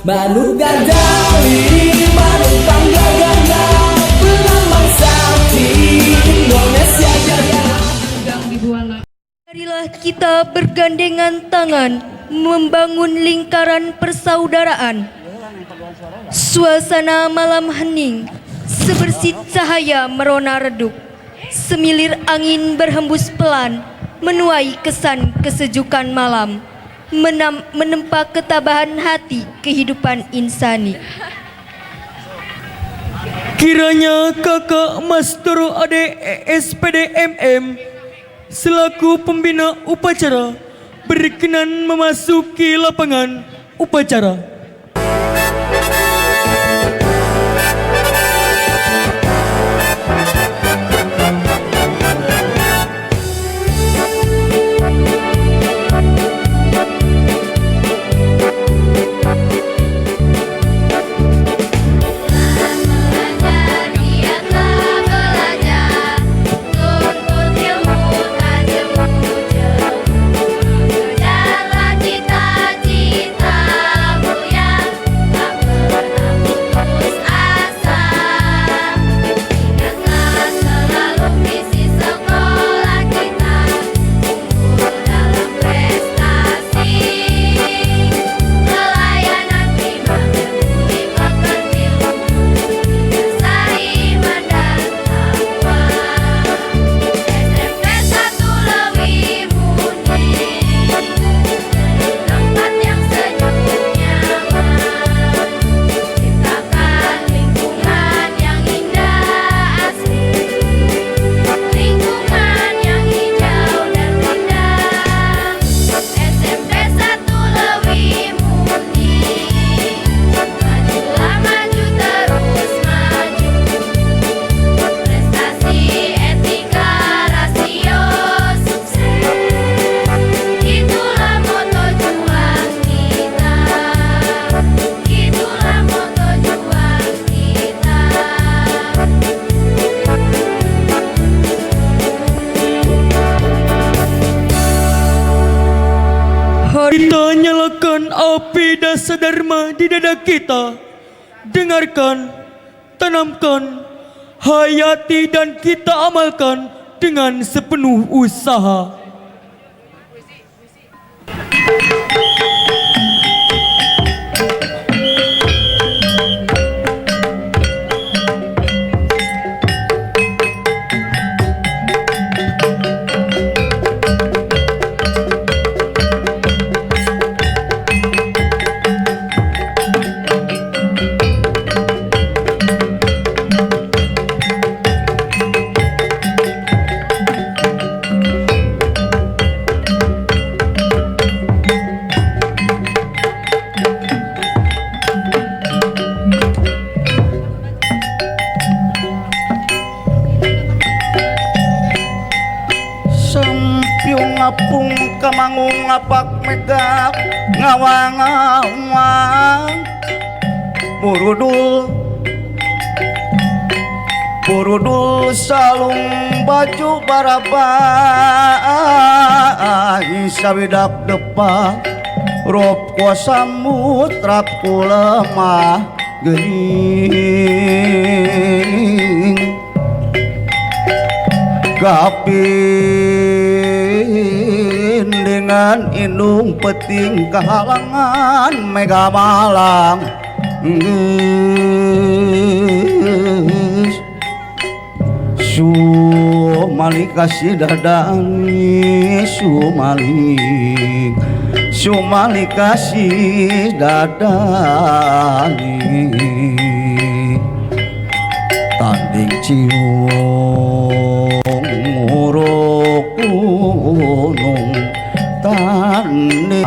Manu Gadali, Manu Panggagana, Pelambang Sakti Indonesia Jaya. Marilah kita bergandengan tangan membangun lingkaran persaudaraan. Suasana malam hening, sebersih cahaya merona redup. Semilir angin berhembus pelan, menuai kesan kesejukan malam. Menempa ketabahan hati kehidupan insani. Kiranya kakak Master Ade SPD MM selaku pembina upacara berkenan memasuki lapangan upacara. Kita nyalakan api dasa dharma di dada kita. Dengarkan, tanamkan, hayati dan kita amalkan dengan sepenuh usaha. Ngapung kamangung ngapak megap ngawang-ngawang Burudul salung baju barabai sawidak depa rob kuasa mutrap kulemah geuning kapin dengan indung peting kehalangan mega malang Sumalik kasih dadani Sumalik kasih dadani tanding cium nguruk gunung tanding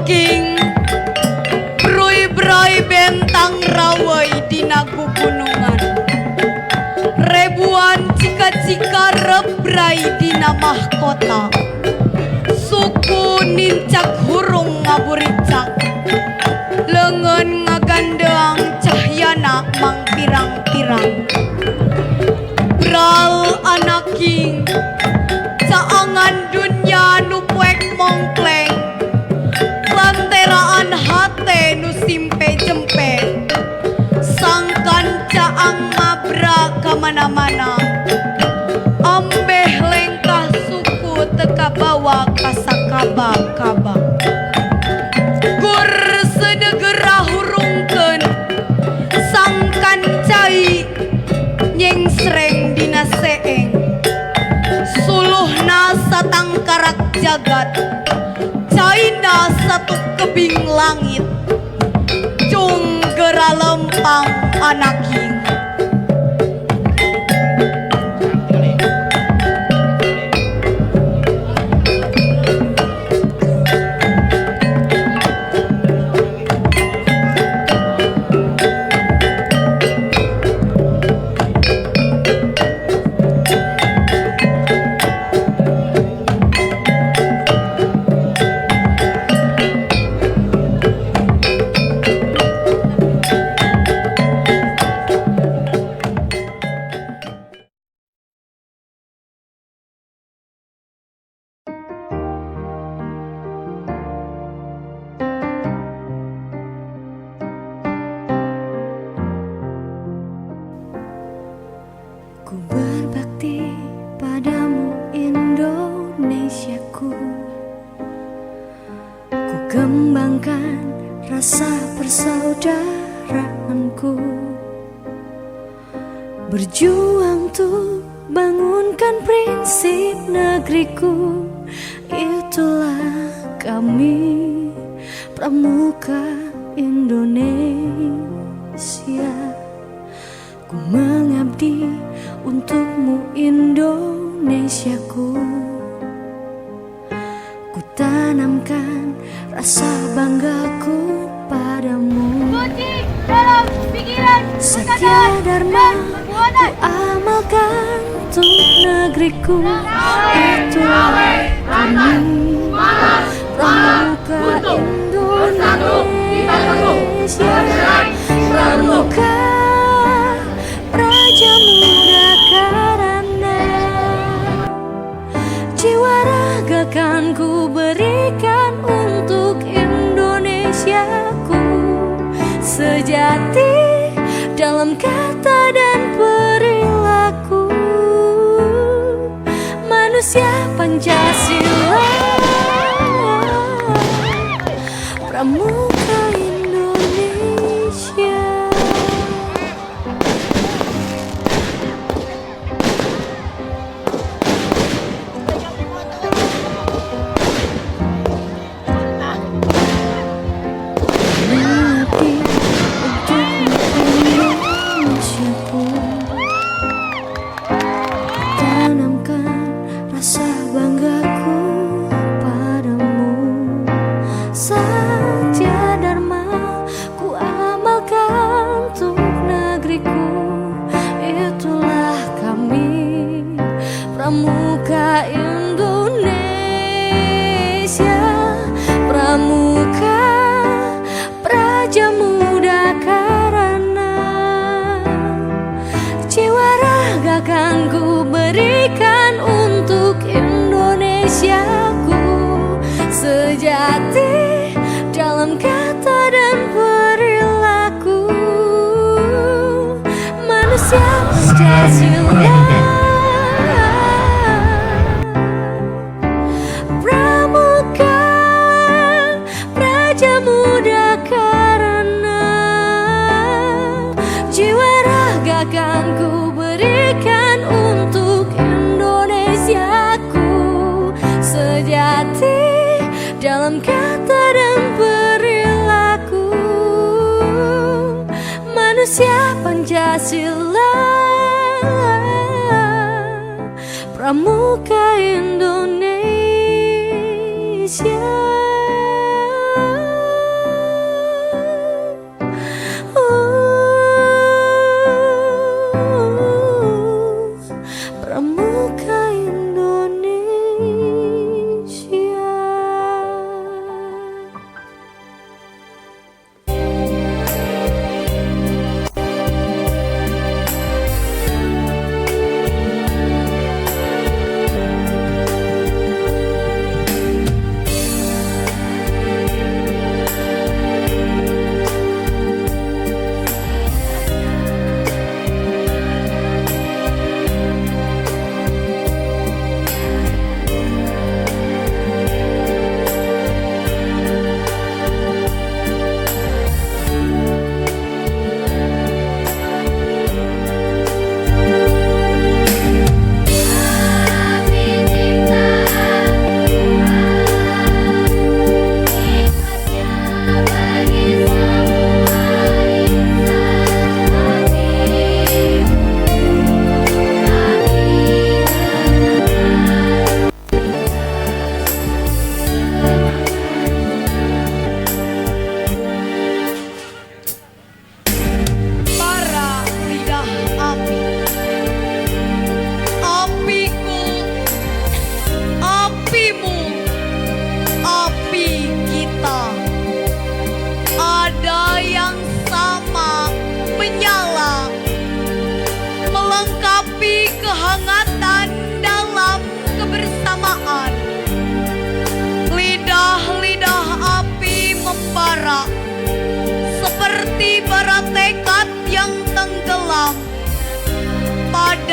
Anaking broi-broi bentang rawai dina gugunungan, ribuan cika-cika rebrai dina mahkota, suku nincak hurung ngaburicak, lengan ngagandeang cahyana mang pirang-pirang. Bral anaking caangan dunya nu puek mongkleng, lanteraan hate nu simpe jempe, sangkan caang mabra kamana-mana, ambeh lengkah suku teka bawa kasakaba-kaba. Gur sedegera hurungkeun sangkan cai nyengsreng dina seeng, suluhna satangkarak jagat, caina satu kebing langit, cung gera lempang anaking. Ku berbakti padamu Indonesiaku, ku kembangkan rasa persaudaraanku, berjuang untuk bangunkan prinsip negeriku. Itulah kami Pramuka Indonesia. Ku mengabdi untukmu Indonesiaku, ku tanamkan rasa banggaku padamu. Satya Dharma ku amalkan untuk negeriku. Itulah kami Pramuka Indonesia. Pramuka Praja Muda karena jiwa raga kan ku berikan untuk Indonesiaku. Sejati dalam kata dan perilaku, manusia Pancasila, Pramuka Indonesia. Mengabdi untuk Indonesiaku, tanamkan rasa banggaku padamu. Satya Dharma ku amalkan untuk negeriku. Itulah kami Pramuka Indonesia. Pramuka Praja Muda karena jiwa raga kan ku berikan untuk Indonesiaku. Sejati dalam kata dan perilaku, manusia Pancasila, Pramuka Praja Muda karena jiwa raga kan ku berikan untuk Indonesiaku. Sejati dalam kata dan perilaku, manusia Pancasila, Pramuka Indonesia.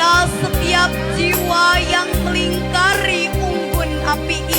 kepada setiap jiwa yang melingkari unggun api